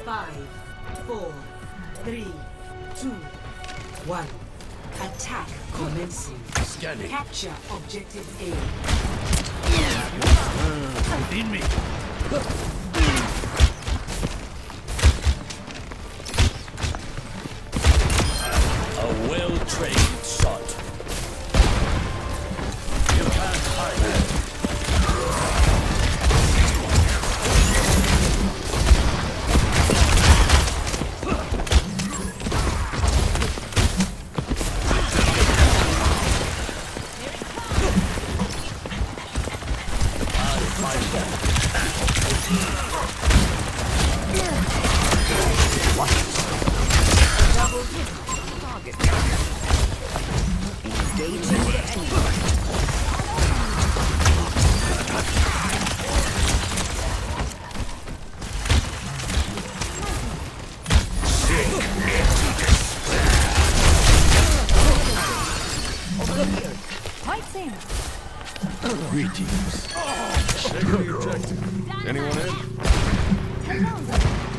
5, 4, 3, 2, 1. Attack commencing. Scanning. Capture objective A. Within me. A well-trained shot. You can't hide it. Greetings. Anyone in?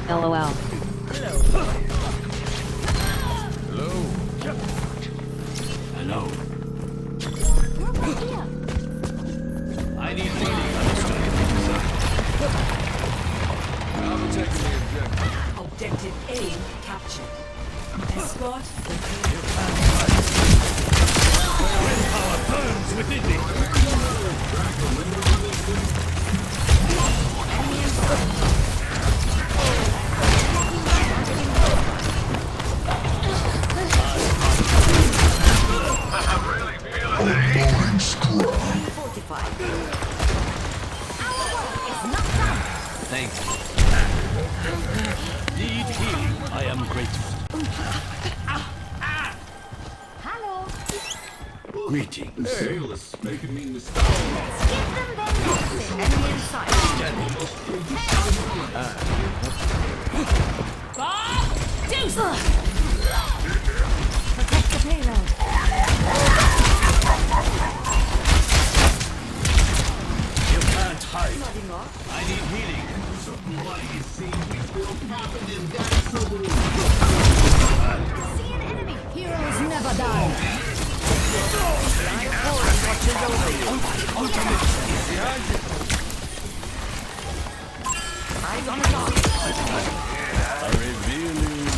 LOL. Hello? Hello. I need healing. I'm taking the objective. Objective A captured. Escort Willpower burns within me. fortified. Thank you. Need healing. I am grateful. Hello. Greetings. Hey, let's making me mistakes. Give them their medicine. Enemy in sight. Protect the payload. You can't hide. I need healing. See an enemy. Heroes never die. Eyes on the target. A revealing.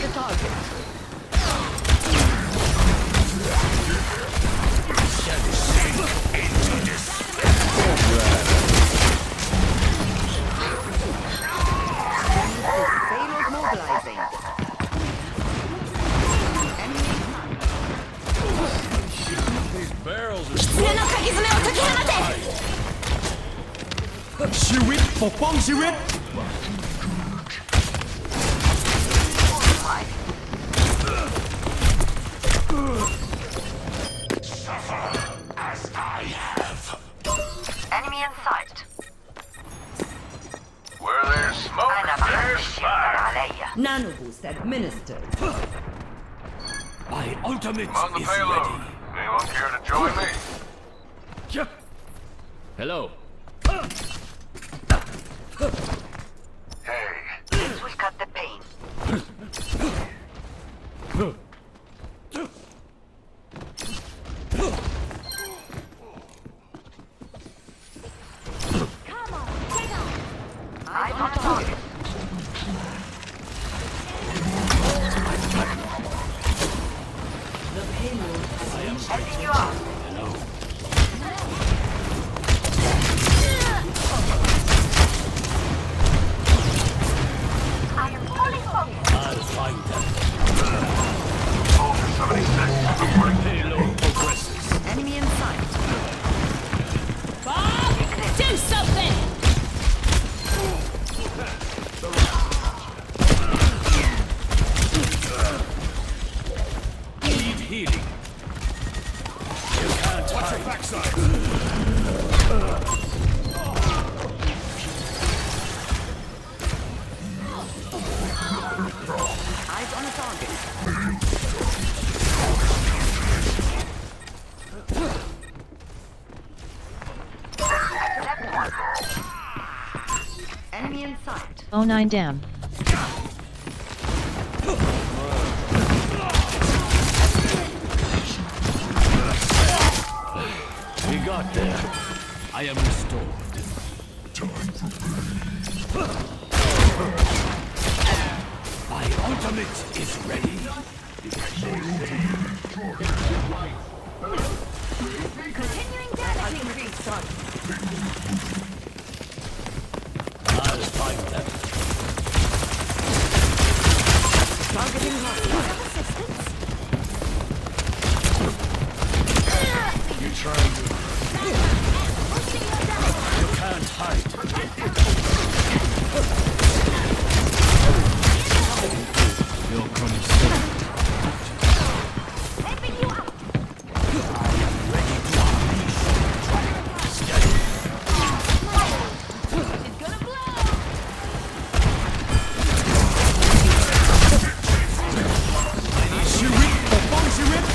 The target. Payload mobilizing. These barrels are 狐の鍵爪を解き放て。ชีวิตปกป้องชีวิต Enemy in sight. Where there's smoke, there's fire. Nano boost administered. My ultimate On the is payload. ready. Anyone care to join me? Hello. Hey, This will cut the pain. Come on, get on. Eyes on target. The payload is heading you up. Hello. I am fully focused. I'll find them. over 76. Reporting. Payload progresses. Enemy in sight. Bob, do something. Need healing. You can't hide. Your backside. Eyes on the target. Oh 9 damn. We got there. I am restored. My ultimate is ready. Continuing damage. I'll find them. Targeting hostile. Assistance. You trying to... Boosting your damage. You can't hide. You're consumed. Helping you out. Ready to unleash. Steady. It's gonna blow.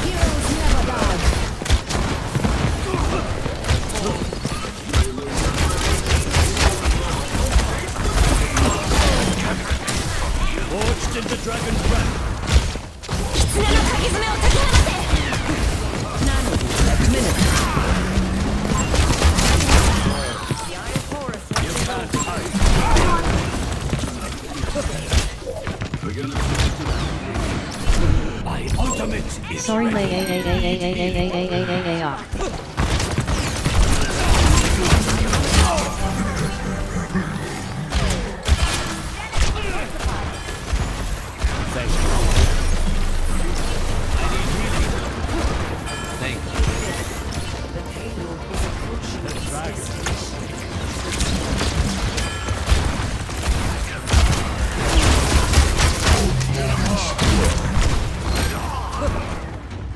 Heroes never die. Forged into Dragon's Breath. 狐のかき爪を解き放て。 The eye is porous. You can't hide. My ultimate is Sorry ready. lay. Thank you. Thank you. The payload is approaching. The dragon.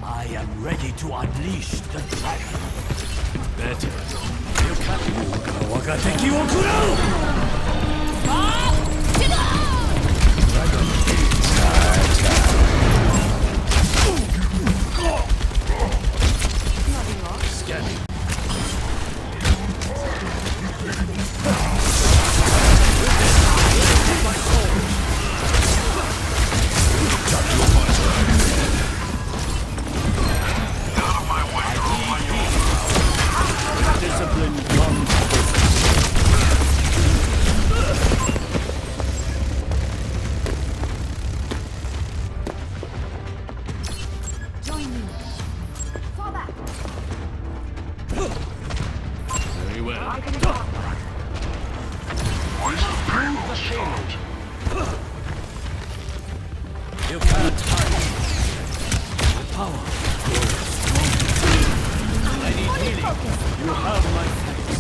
I am ready to unleash the dragon. Better. You can't. Wakateki wo kurau! Scanning. Discipline comes Join me. Fall back. very well. You can't hide. My power grows stronger. I need healing. You have my thanks.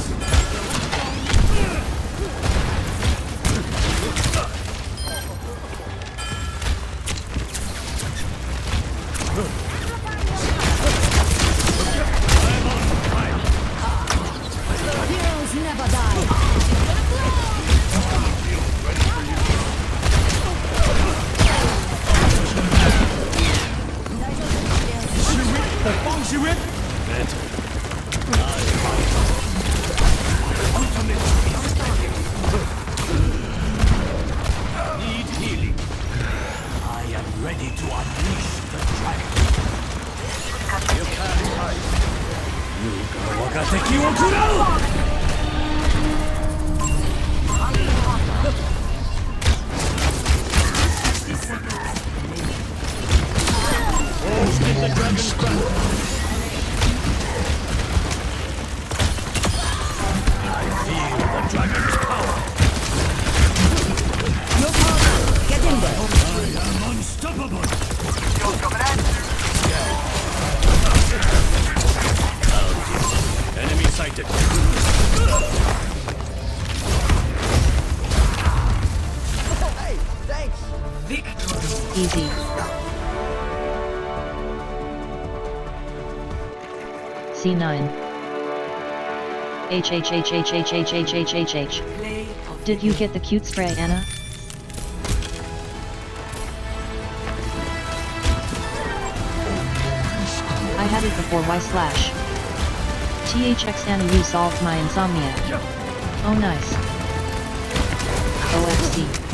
I'm on fire. Heroes never die. Better. Ultimate need healing. I am ready to unleash the dragon. You can't hide. You wakateki wo kurau! Forged in the dragon's breath. Feel the dragon's power. Get in there. I am unstoppable. Enemy sighted. Easy. C9. H. Play Did you get the cute spray, Anna? I had it before y/. THX Anna, you solved my insomnia. Oh nice. OFC.